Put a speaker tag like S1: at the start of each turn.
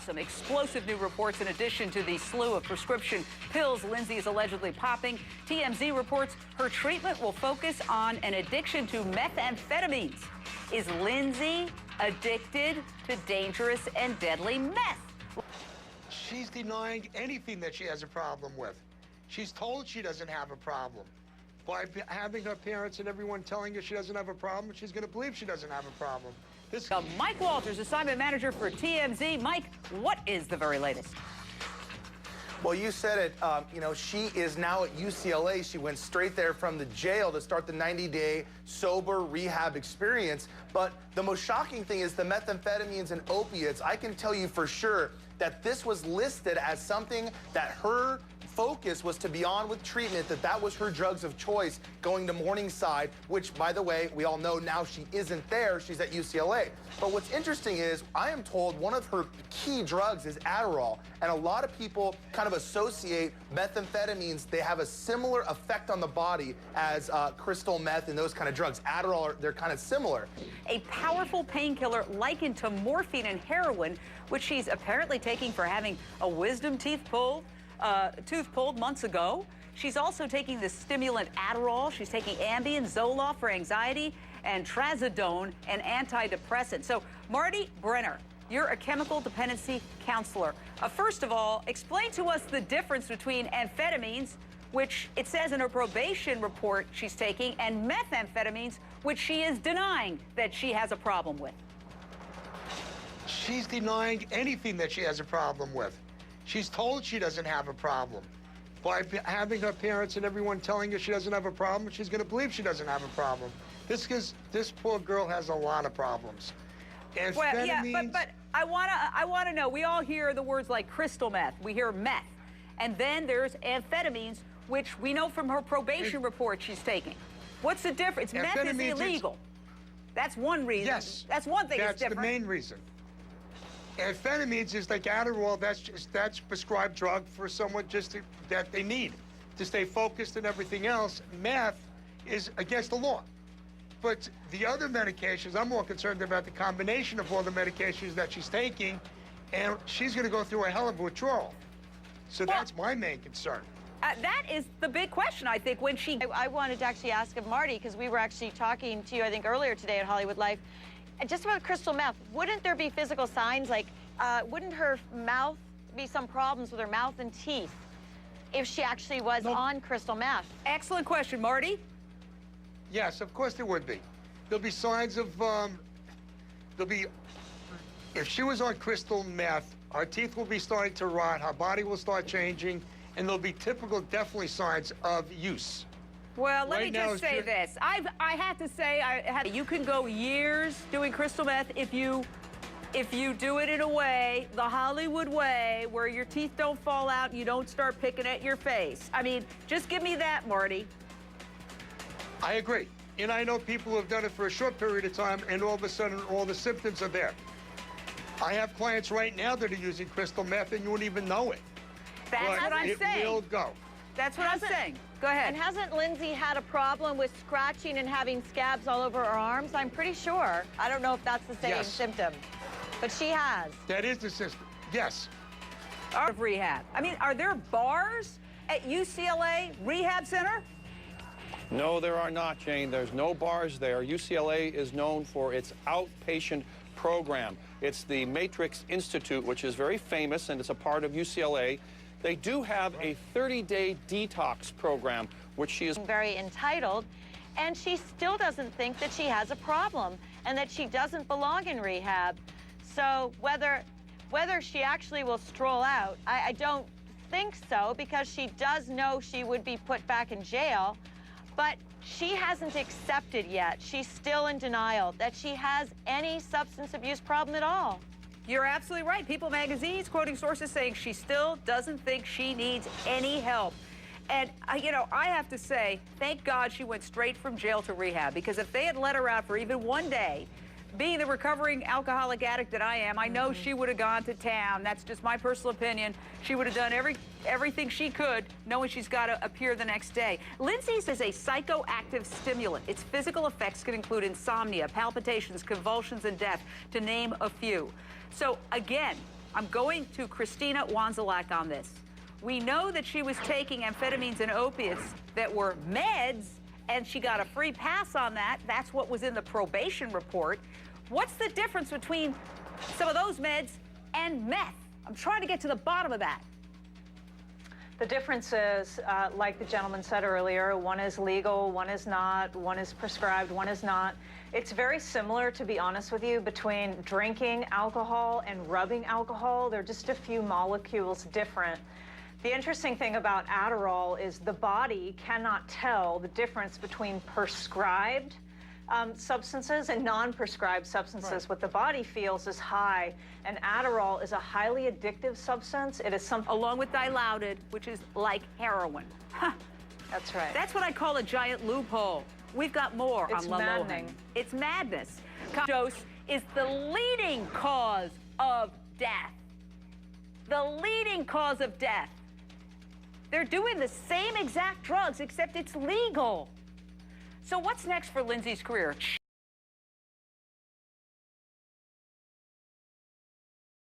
S1: some explosive new reports in addition to the slew of prescription pills Lindsay is allegedly popping. TMZ reports her treatment will focus on an addiction to methamphetamines. Is Lindsay addicted to dangerous and deadly meth?
S2: She's denying anything that she has a problem with. She's told she doesn't have a problem. By having her parents and everyone telling her she doesn't have a problem, she's going to believe she doesn't have a problem.
S1: Mike Walters, assignment manager for TMZ. Mike, what is the very latest?
S3: Well, you said it. You know, she is now at UCLA. She went straight there from the jail to start the 90-day sober rehab experience. But the most shocking thing is the methamphetamines and opiates. I can tell you for sure that this was listed as something that her focus was to be on with treatment, that was her drugs of choice going to Morningside, which, by the way, we all know now she isn't there. She's at UCLA. But what's interesting is I am told one of her key drugs is Adderall, and a lot of people kind of associate methamphetamines. They have a similar effect on the body as crystal meth and those kind of drugs. Adderall, they're kind of similar.
S1: A powerful painkiller likened to morphine and heroin, which she's apparently taking for having a wisdom tooth pulled months ago. She's also taking the stimulant Adderall. She's taking Ambien, Zoloft for anxiety, and Trazodone, an antidepressant. So, Marty Brenner, you're a chemical dependency counselor. First of all, explain to us the difference between amphetamines, which it says in her probation report she's taking, and methamphetamines, which she is denying that she has a problem with.
S2: She's denying anything that she has a problem with. She's told she doesn't have a problem. By having her parents and everyone telling her she doesn't have a problem, she's going to believe she doesn't have a problem. This poor girl has a lot of problems.
S1: Well, yeah, but I wanna know. We all hear the words like crystal meth. We hear meth, and then there's amphetamines, which we know from her probation report she's taking. What's the difference? Meth is illegal. That's one reason.
S2: Yes,
S1: that's one thing.
S2: That's
S1: that's different.
S2: The main reason. Amphetamines is like Adderall. That's prescribed drug for someone that they need to stay focused and everything else. Meth is against the law. But the other medications, I'm more concerned about the combination of all the medications that she's taking, and she's going to go through a hell of a withdrawal. So that's my main concern.
S1: That is the big question, I think, when she...
S4: I wanted to actually ask of Marty, because we were actually talking to you, I think, earlier today at Hollywood Life, just about crystal meth. Wouldn't there be physical signs, like, wouldn't her mouth be some problems with her mouth and teeth if she actually was on crystal meth?
S1: Excellent question, Marty.
S2: Yes, of course there would be. There'll be signs of, if she was on crystal meth, her teeth will be starting to rot, her body will start changing, and there'll be typical, definitely signs of use.
S1: Well, let me just say this. I have to say, you can go years doing crystal meth if you do it in a way, the Hollywood way, where your teeth don't fall out and you don't start picking at your face. I mean, just give me that, Marty.
S2: I agree. And I know people who have done it for a short period of time, and all of a sudden, all the symptoms are there. I have clients right now that are using crystal meth, and you wouldn't even know it.
S1: That's what I'm saying.
S2: It will go.
S1: That's what I'm saying. Go ahead.
S4: And hasn't Lindsay had a problem with scratching and having scabs all over her arms? I'm pretty sure. I don't know if that's the same symptom, but she has.
S2: That is the system. Yes.
S1: Of rehab. I mean, are there bars at UCLA Rehab Center?
S5: No, there are not, Jane. There's no bars there. UCLA is known for its outpatient program. It's the Matrix Institute, which is very famous, and it's a part of UCLA. They do have a 30-day detox program, which she is
S4: very entitled, and she still doesn't think that she has a problem and that she doesn't belong in rehab. So whether she actually will stroll out, I don't think so, because she does know she would be put back in jail, but she hasn't accepted yet. She's still in denial that she has any substance abuse problem at all.
S1: You're absolutely right. People magazine's quoting sources saying she still doesn't think she needs any help. And, you know, I have to say, thank God she went straight from jail to rehab, because if they had let her out for even one day, being the recovering alcoholic addict that I am, I know she would have gone to town. That's just my personal opinion. She would have done everything she could, knowing she's got to appear the next day. Lindsay's is a psychoactive stimulant. Its physical effects can include insomnia, palpitations, convulsions, and death, to name a few. So, again, I'm going to Christina Wanzelak on this. We know that she was taking amphetamines and opiates that were meds, and she got a free pass on that. That's what was in the probation report. What's the difference between some of those meds and meth? I'm trying to get to the bottom of that.
S6: The difference is, like the gentleman said earlier, one is legal, one is not, one is prescribed, one is not. It's very similar, to be honest with you, between drinking alcohol and rubbing alcohol. They're just a few molecules different. The interesting thing about Adderall is the body cannot tell the difference between prescribed substances and non-prescribed substances.
S1: Right.
S6: What the body feels is high, and Adderall is a highly addictive substance. It is something...
S1: Along with dilaudid, which is like heroin. Huh.
S6: That's right.
S1: That's what I call a giant loophole. We've got more
S6: It's
S1: on La
S6: maddening.
S1: It's madness. Dose is the leading cause of death. The leading cause of death. They're doing the same exact drugs, except it's legal. So what's next for Lindsay's career?